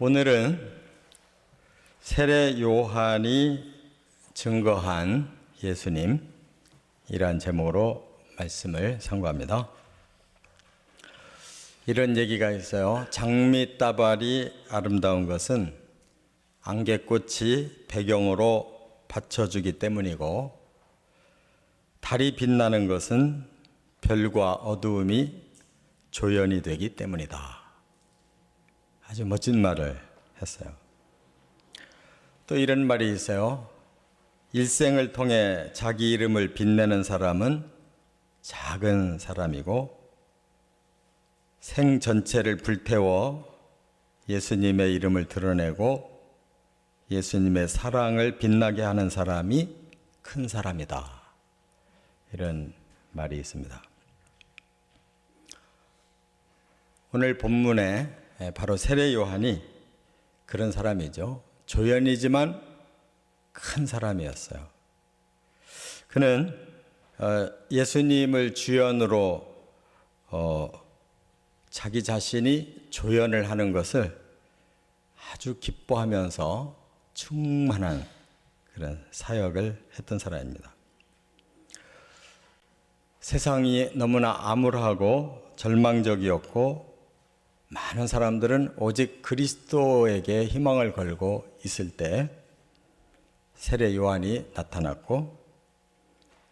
오늘은 세례 요한이 증거한 예수님이란 제목으로 말씀을 상고합니다. 이런 얘기가 있어요. 장미다발이 아름다운 것은 안개꽃이 배경으로 받쳐주기 때문이고, 달이 빛나는 것은 별과 어두움이 조연이 되기 때문이다. 아주 멋진 말을 했어요. 또 이런 말이 있어요. 일생을 통해 자기 이름을 빛내는 사람은 작은 사람이고, 생 전체를 불태워 예수님의 이름을 드러내고 예수님의 사랑을 빛나게 하는 사람이 큰 사람이다. 이런 말이 있습니다. 오늘 본문에 바로 세례 요한이 그런 사람이죠. 조연이지만 큰 사람이었어요. 그는 예수님을 주연으로 자기 자신이 조연을 하는 것을 아주 기뻐하면서 충만한 그런 사역을 했던 사람입니다. 세상이 너무나 암울하고 절망적이었고, 많은 사람들은 오직 그리스도에게 희망을 걸고 있을 때 세례 요한이 나타났고,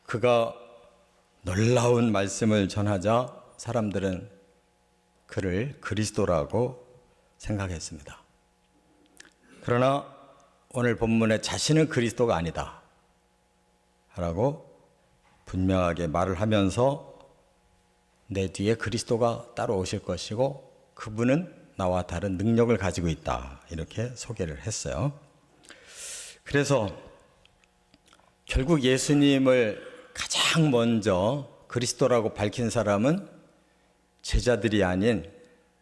그가 놀라운 말씀을 전하자 사람들은 그를 그리스도라고 생각했습니다. 그러나 오늘 본문에 자신은 그리스도가 아니다 라고 분명하게 말을 하면서 내 뒤에 그리스도가 따로 오실 것이고 그분은 나와 다른 능력을 가지고 있다, 이렇게 소개를 했어요. 그래서 결국 예수님을 가장 먼저 그리스도라고 밝힌 사람은 제자들이 아닌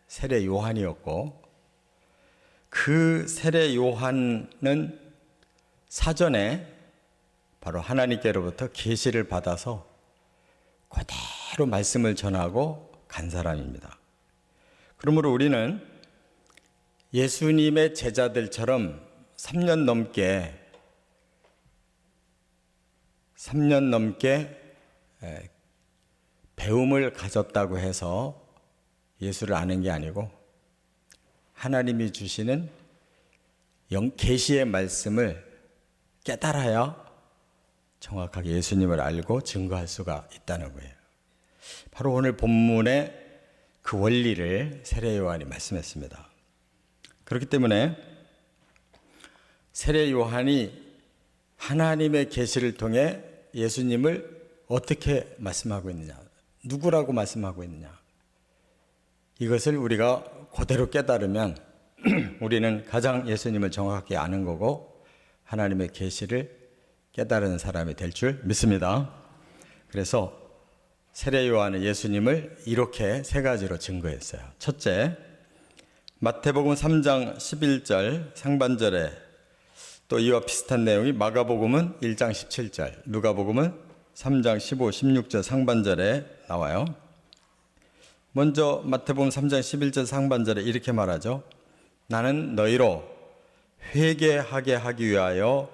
세례 요한이었고, 그 세례 요한은 사전에 바로 하나님께로부터 계시를 받아서 그대로 말씀을 전하고 간 사람입니다. 그러므로 우리는 예수님의 제자들처럼 3년 넘게 배움을 가졌다고 해서 예수를 아는 게 아니고, 하나님이 주시는 계시의 말씀을 깨달아야 정확하게 예수님을 알고 증거할 수가 있다는 거예요. 바로 오늘 본문의 그 원리를 세례 요한이 말씀했습니다. 그렇기 때문에 세례 요한이 하나님의 계시를 통해 예수님을 어떻게 말씀하고 있느냐, 누구라고 말씀하고 있느냐, 이것을 우리가 그대로 깨달으면 우리는 가장 예수님을 정확하게 아는 거고 하나님의 계시를 깨달은 사람이 될 줄 믿습니다. 그래서 세례 요한은 예수님을 이렇게 세 가지로 증거했어요. 첫째, 마태복음 3장 11절 상반절에 또 이와 비슷한 내용이 마가복음은 1장 17절, 누가복음은 3장 15, 16절 상반절에 나와요. 먼저 마태복음 3장 11절 상반절에 이렇게 말하죠. 나는 너희로 회개하게 하기 위하여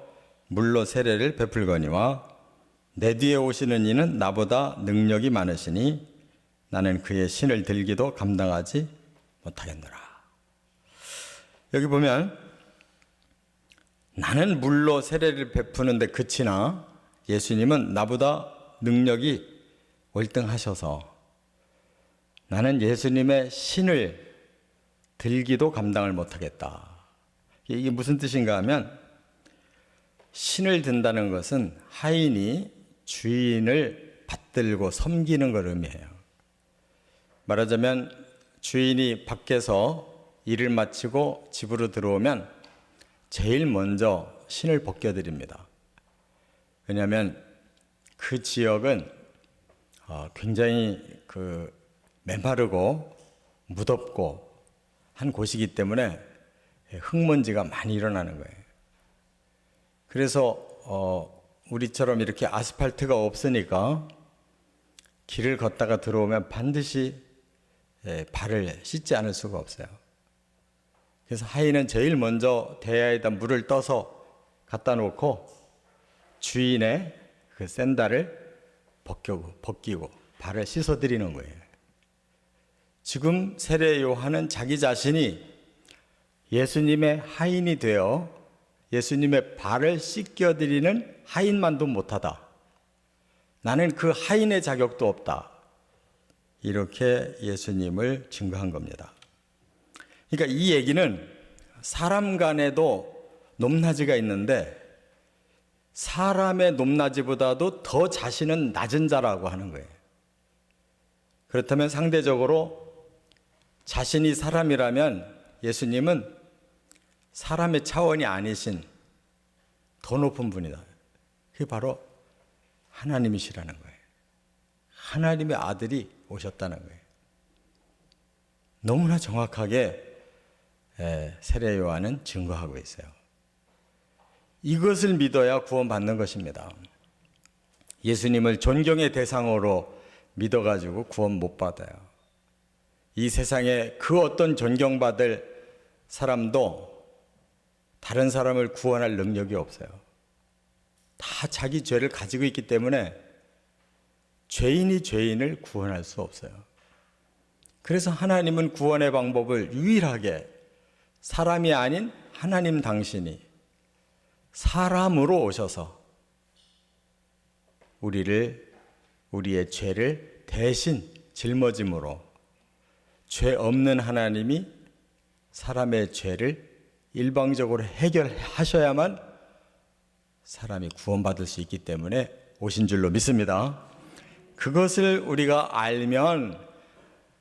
물로 세례를 베풀거니와 내 뒤에 오시는 이는 나보다 능력이 많으시니 나는 그의 신을 들기도 감당하지 못하겠노라. 여기 보면 나는 물로 세례를 베푸는데 그치나 예수님은 나보다 능력이 월등하셔서 나는 예수님의 신을 들기도 감당을 못하겠다. 이게 무슨 뜻인가 하면, 신을 든다는 것은 하인이 주인을 받들고 섬기는 걸 의미해요. 말하자면 주인이 밖에서 일을 마치고 집으로 들어오면 제일 먼저 신을 벗겨드립니다. 왜냐하면 그 지역은 굉장히 메마르고 무덥고 한 곳이기 때문에 흙먼지가 많이 일어나는 거예요. 그래서 우리처럼 이렇게 아스팔트가 없으니까 길을 걷다가 들어오면 반드시 발을 씻지 않을 수가 없어요. 그래서 하인은 제일 먼저 대야에다 물을 떠서 갖다 놓고 주인의 그 샌들을 벗기고 발을 씻어드리는 거예요. 지금 세례 요한은 자기 자신이 예수님의 하인이 되어 예수님의 발을 씻겨드리는 하인만도 못하다. 나는 그 하인의 자격도 없다. 이렇게 예수님을 증거한 겁니다. 그러니까 이 얘기는 사람 간에도 높낮이가 있는데 사람의 높낮이보다도 더 자신은 낮은 자라고 하는 거예요. 그렇다면 상대적으로 자신이 사람이라면 예수님은 사람의 차원이 아니신 더 높은 분이다. 그게 바로 하나님이시라는 거예요. 하나님의 아들이 오셨다는 거예요. 너무나 정확하게 세례 요한은 증거하고 있어요. 이것을 믿어야 구원받는 것입니다. 예수님을 존경의 대상으로 믿어가지고 구원 못 받아요. 이 세상에 그 어떤 존경받을 사람도 다른 사람을 구원할 능력이 없어요. 다 자기 죄를 가지고 있기 때문에 죄인이 죄인을 구원할 수 없어요. 그래서 하나님은 구원의 방법을 유일하게 사람이 아닌 하나님 당신이 사람으로 오셔서 우리의 죄를 대신 짊어짐으로 죄 없는 하나님이 사람의 죄를 일방적으로 해결하셔야만 사람이 구원받을 수 있기 때문에 오신 줄로 믿습니다. 그것을 우리가 알면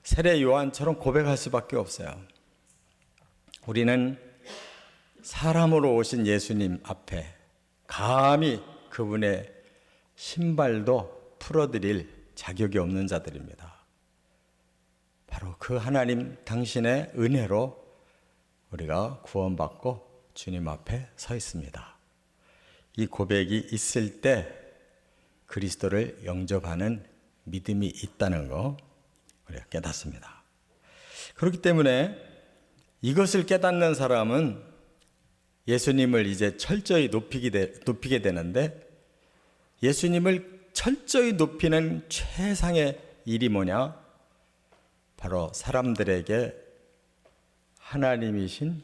세례 요한처럼 고백할 수밖에 없어요. 우리는 사람으로 오신 예수님 앞에 감히 그분의 신발도 풀어드릴 자격이 없는 자들입니다. 바로 그 하나님 당신의 은혜로 우리가 구원받고 주님 앞에 서 있습니다. 이 고백이 있을 때 그리스도를 영접하는 믿음이 있다는 거 우리가 깨닫습니다. 그렇기 때문에 이것을 깨닫는 사람은 예수님을 이제 철저히 높이게 되는데 예수님을 철저히 높이는 최상의 일이 뭐냐? 바로 사람들에게 하나님이신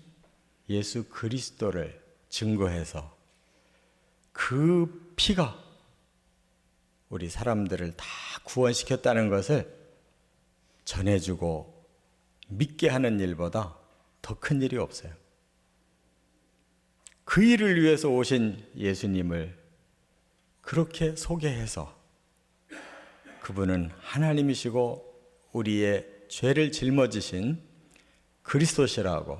예수 그리스도를 증거해서 그 피가 우리 사람들을 다 구원시켰다는 것을 전해주고 믿게 하는 일보다 더 큰 일이 없어요. 그 일을 위해서 오신 예수님을 그렇게 소개해서 그분은 하나님이시고 우리의 죄를 짊어지신 그리스도시라고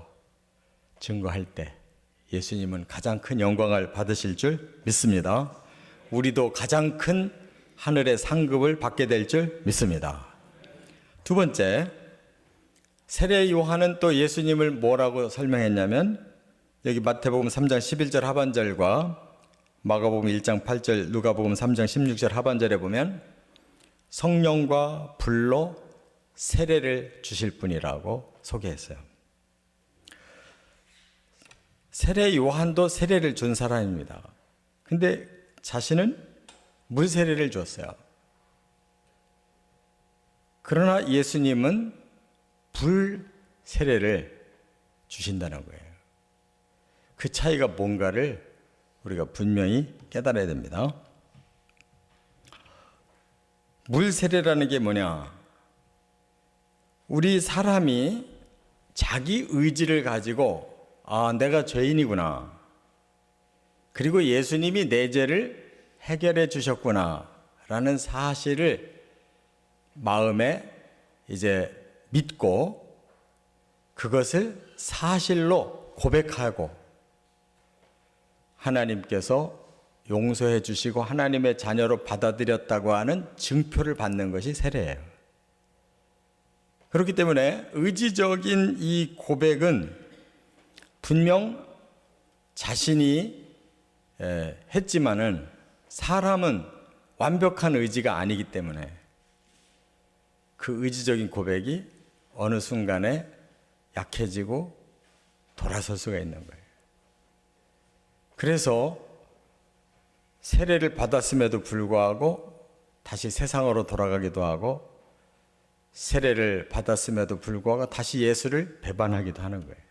증거할 때 예수님은 가장 큰 영광을 받으실 줄 믿습니다. 우리도 가장 큰 하늘의 상급을 받게 될 줄 믿습니다. 두 번째, 세례 요한은 또 예수님을 뭐라고 설명했냐면 여기 마태복음 3장 11절 하반절과 마가복음 1장 8절, 누가복음 3장 16절 하반절에 보면 성령과 불로 세례를 주실 분이라고 소개했어요. 세례 요한도 세례를 준 사람입니다. 근데 자신은 물 세례를 줬어요. 그러나 예수님은 불 세례를 주신다는 거예요. 그 차이가 뭔가를 우리가 분명히 깨달아야 됩니다. 물 세례라는 게 뭐냐? 우리 사람이 자기 의지를 가지고 내가 죄인이구나. 그리고 예수님이 내 죄를 해결해 주셨구나. 라는 사실을 마음에 이제 믿고 그것을 사실로 고백하고 하나님께서 용서해 주시고 하나님의 자녀로 받아들였다고 하는 증표를 받는 것이 세례예요. 그렇기 때문에 의지적인 이 고백은 분명 자신이 했지만은 사람은 완벽한 의지가 아니기 때문에 그 의지적인 고백이 어느 순간에 약해지고 돌아설 수가 있는 거예요. 그래서 세례를 받았음에도 불구하고 다시 세상으로 돌아가기도 하고, 세례를 받았음에도 불구하고 다시 예수를 배반하기도 하는 거예요.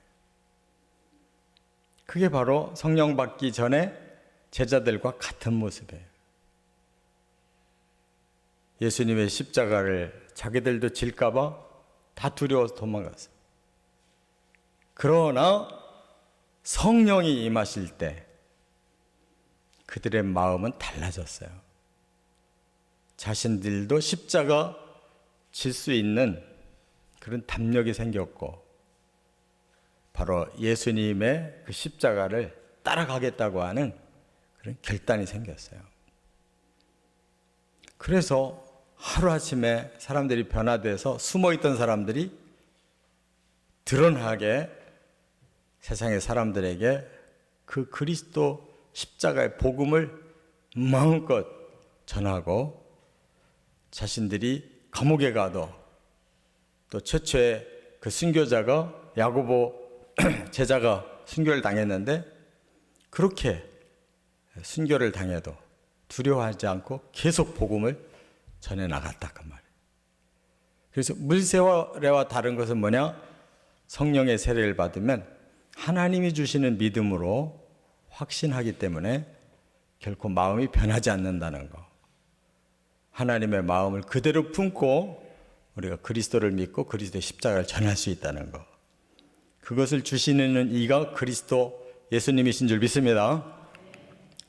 그게 바로 성령 받기 전에 제자들과 같은 모습이에요. 예수님의 십자가를 자기들도 질까봐 다 두려워서 도망갔어요. 그러나 성령이 임하실 때 그들의 마음은 달라졌어요. 자신들도 십자가 질 수 있는 그런 담력이 생겼고, 바로 예수님의 그 십자가를 따라가겠다고 하는 그런 결단이 생겼어요. 그래서 하루아침에 사람들이 변화돼서 숨어있던 사람들이 드러나게 세상의 사람들에게 그 그리스도 십자가의 복음을 마음껏 전하고, 자신들이 감옥에 가도 또 최초의 그 순교자가 야고보 제자가 순교를 당했는데, 그렇게 순교를 당해도 두려워하지 않고 계속 복음을 전해 나갔다 그 말이에요. 그래서 물세례와 다른 것은 뭐냐? 성령의 세례를 받으면 하나님이 주시는 믿음으로 확신하기 때문에 결코 마음이 변하지 않는다는 거. 하나님의 마음을 그대로 품고 우리가 그리스도를 믿고 그리스도의 십자가를 전할 수 있다는 거. 그것을 주시는 이가 그리스도 예수님이신 줄 믿습니다.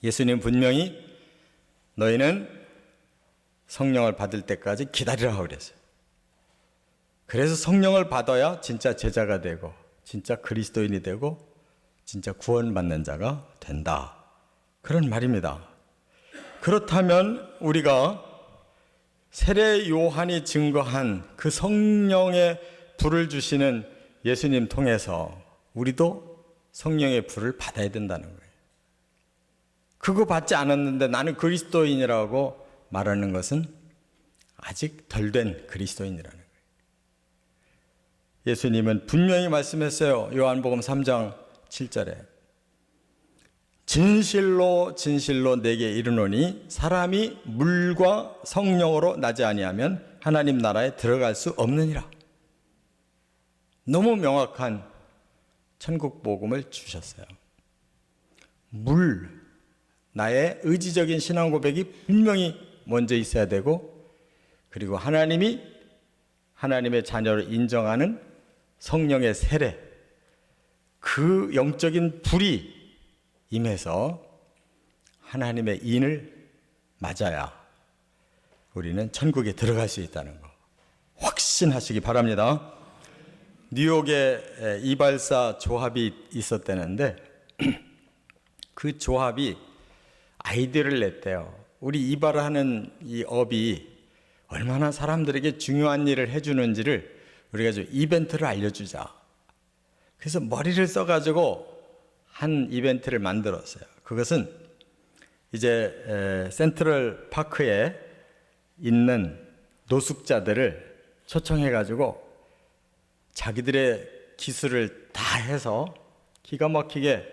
예수님 분명히 너희는 성령을 받을 때까지 기다리라고 그랬어요. 그래서 성령을 받아야 진짜 제자가 되고 진짜 그리스도인이 되고 진짜 구원받는 자가 된다. 그런 말입니다. 그렇다면 우리가 세례 요한이 증거한 그 성령의 불을 주시는 예수님 통해서 우리도 성령의 불을 받아야 된다는 거예요. 그거 받지 않았는데 나는 그리스도인이라고 말하는 것은 아직 덜 된 그리스도인이라는 거예요. 예수님은 분명히 말씀했어요. 요한복음 3장 7절에 진실로 진실로 내게 이르노니 사람이 물과 성령으로 나지 아니하면 하나님 나라에 들어갈 수 없느니라. 너무 명확한 천국 복음을 주셨어요. 물, 나의 의지적인 신앙 고백이 분명히 먼저 있어야 되고, 그리고 하나님이 하나님의 자녀를 인정하는 성령의 세례, 그 영적인 불이 임해서 하나님의 인을 맞아야 우리는 천국에 들어갈 수 있다는 거 확신하시기 바랍니다. 뉴욕에 이발사 조합이 있었다는데 그 조합이 아이디어를 냈대요. 우리 이발을 하는 이 업이 얼마나 사람들에게 중요한 일을 해주는지를 우리가 좀 이벤트를 알려주자. 그래서 머리를 써가지고 한 이벤트를 만들었어요. 그것은 이제 센트럴 파크에 있는 노숙자들을 초청해가지고 자기들의 기술을 다 해서 기가 막히게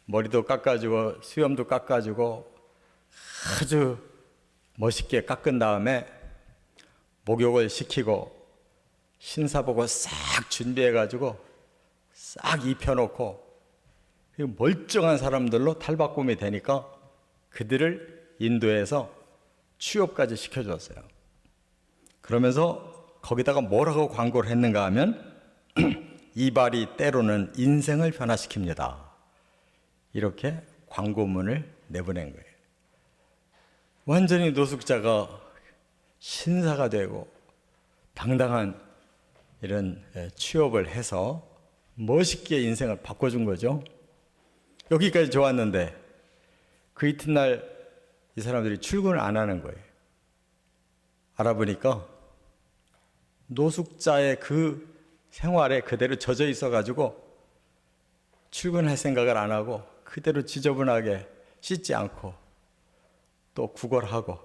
머리도 깎아주고 수염도 깎아주고 아주 멋있게 깎은 다음에 목욕을 시키고 신사복을 싹 준비해가지고 싹 입혀놓고 멀쩡한 사람들로 탈바꿈이 되니까 그들을 인도해서 취업까지 시켜줬어요. 그러면서 거기다가 뭐라고 광고를 했는가 하면 이발이 때로는 인생을 변화시킵니다. 이렇게 광고문을 내보낸 거예요. 완전히 노숙자가 신사가 되고 당당한 이런 취업을 해서 멋있게 인생을 바꿔준 거죠. 여기까지 좋았는데 그 이튿날 이 사람들이 출근을 안 하는 거예요. 알아보니까 노숙자의 그 생활에 그대로 젖어 있어가지고 출근할 생각을 안 하고 그대로 지저분하게 씻지 않고 또 구걸하고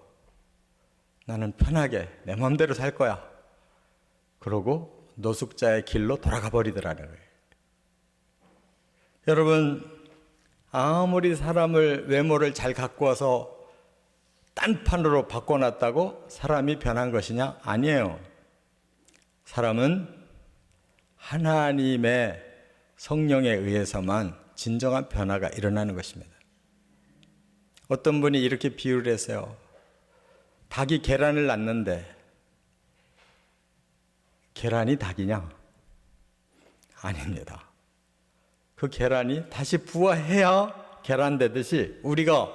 나는 편하게 내 마음대로 살 거야. 그러고 노숙자의 길로 돌아가 버리더라는 거예요. 여러분, 아무리 사람을 외모를 잘 갖고 와서 딴판으로 바꿔놨다고 사람이 변한 것이냐? 아니에요. 사람은 하나님의 성령에 의해서만 진정한 변화가 일어나는 것입니다. 어떤 분이 이렇게 비유를 했어요. 닭이 계란을 낳는데 계란이 닭이냐? 아닙니다. 그 계란이 다시 부화해야 계란 되듯이 우리가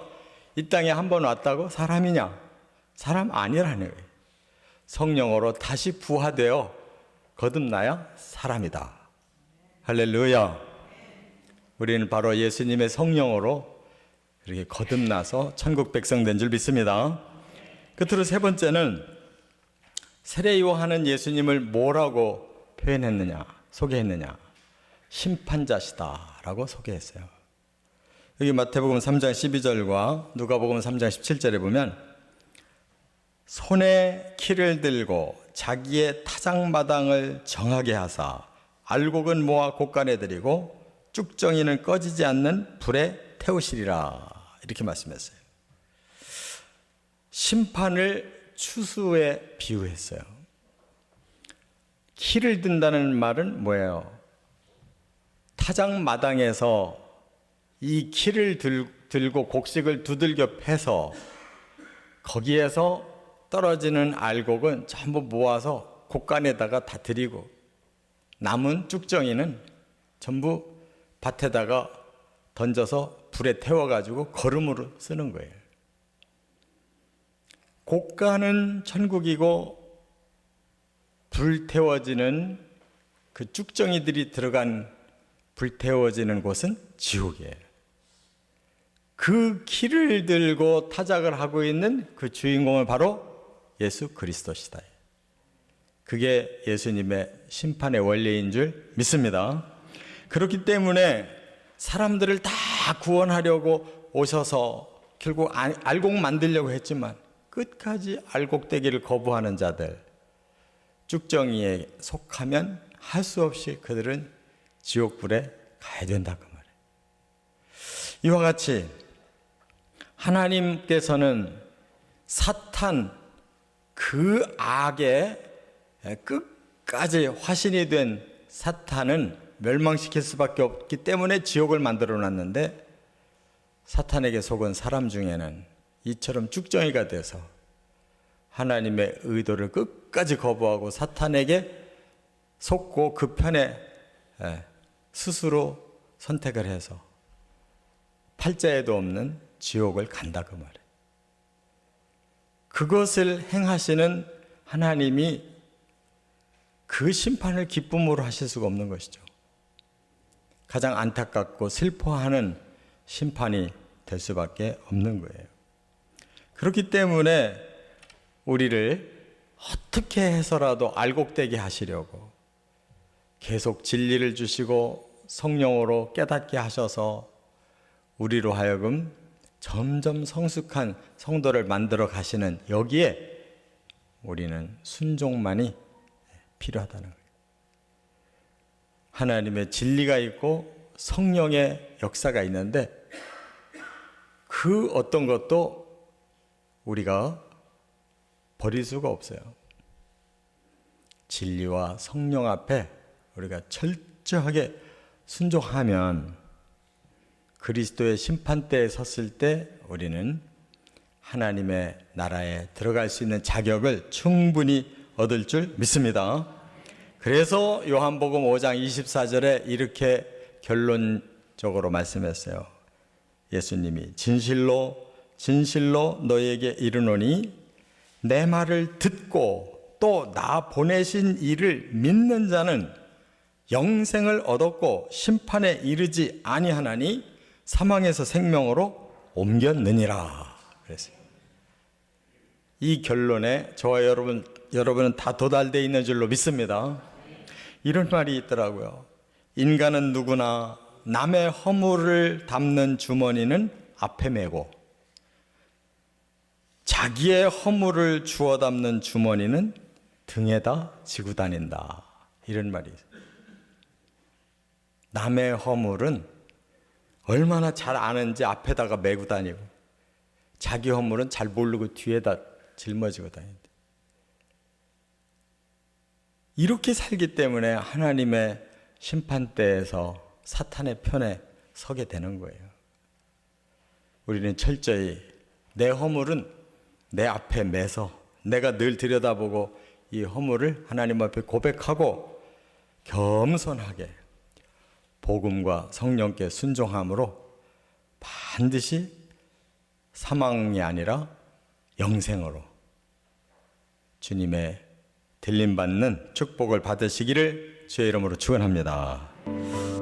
이 땅에 한번 왔다고 사람이냐? 사람 아니라는 거예요. 성령으로 다시 부화되어 거듭나야 사람이다. 할렐루야. 우리는 바로 예수님의 성령으로 이렇게 거듭나서 천국 백성 된 줄 믿습니다. 끝으로 세 번째는 세례 요한은 예수님을 뭐라고 표현했느냐, 소개했느냐? 심판자시다라고 소개했어요. 여기 마태복음 3장 12절과 누가복음 3장 17절에 보면 손에 키를 들고 자기의 타작마당을 정하게 하사 알곡은 모아 곳간에 들이고 쭉정이는 꺼지지 않는 불에 태우시리라, 이렇게 말씀했어요. 심판을 추수에 비유했어요. 키를 든다는 말은 뭐예요? 타작마당에서 이 키를 들고 곡식을 두들겨 패서 거기에서 떨어지는 알곡은 전부 모아서 곡간에다가 다 들이고 남은 쭉정이는 전부 밭에다가 던져서 불에 태워가지고 거름으로 쓰는 거예요. 곡간은 천국이고 불태워지는 그 쭉정이들이 들어간 불태워지는 곳은 지옥이에요. 그 키를 들고 타작을 하고 있는 그 주인공은 바로 예수 그리스도시다. 그게 예수님의 심판의 원리인 줄 믿습니다. 그렇기 때문에 사람들을 다 구원하려고 오셔서 결국 알곡 만들려고 했지만 끝까지 알곡되기를 거부하는 자들, 쭉정이에 속하면 할 수 없이 그들은 지옥불에 가야 된다, 그 말이에요. 이와 같이 하나님께서는 사탄 그 악의 끝까지 화신이 된 사탄은 멸망시킬 수밖에 없기 때문에 지옥을 만들어 놨는데, 사탄에게 속은 사람 중에는 이처럼 쭉정이가 돼서 하나님의 의도를 끝까지 거부하고 사탄에게 속고 그 편에 스스로 선택을 해서 팔자에도 없는 지옥을 간다, 그 말이에요. 그것을 행하시는 하나님이 그 심판을 기쁨으로 하실 수가 없는 것이죠. 가장 안타깝고 슬퍼하는 심판이 될 수밖에 없는 거예요. 그렇기 때문에 우리를 어떻게 해서라도 알곡되게 하시려고 계속 진리를 주시고 성령으로 깨닫게 하셔서 우리로 하여금 점점 성숙한 성도를 만들어 가시는 여기에 우리는 순종만이 필요하다는 거예요. 하나님의 진리가 있고 성령의 역사가 있는데 그 어떤 것도 우리가 버릴 수가 없어요. 진리와 성령 앞에 우리가 철저하게 순종하면 그리스도의 심판대에 섰을 때 우리는 하나님의 나라에 들어갈 수 있는 자격을 충분히 얻을 줄 믿습니다. 그래서 요한복음 5장 24절에 이렇게 결론적으로 말씀했어요. 예수님이 진실로 진실로 너에게 이르노니 내 말을 듣고 또 나 보내신 이를 믿는 자는 영생을 얻었고 심판에 이르지 아니하나니 사망에서 생명으로 옮겼느니라 그랬어요. 이 결론에 저와 여러분은 다 도달되어 있는 줄로 믿습니다. 이런 말이 있더라고요. 인간은 누구나 남의 허물을 담는 주머니는 앞에 메고 자기의 허물을 주워 담는 주머니는 등에다 지고 다닌다, 이런 말이 있어요. 남의 허물은 얼마나 잘 아는지 앞에다가 메고 다니고 자기 허물은 잘 모르고 뒤에다 짊어지고 다닌다. 이렇게 살기 때문에 하나님의 심판대에서 사탄의 편에 서게 되는 거예요. 우리는 철저히 내 허물은 내 앞에 매서 내가 늘 들여다보고 이 허물을 하나님 앞에 고백하고 겸손하게 복음과 성령께 순종함으로 반드시 사망이 아니라 영생으로 주님의 들림받는 축복을 받으시기를 주의 이름으로 축원합니다.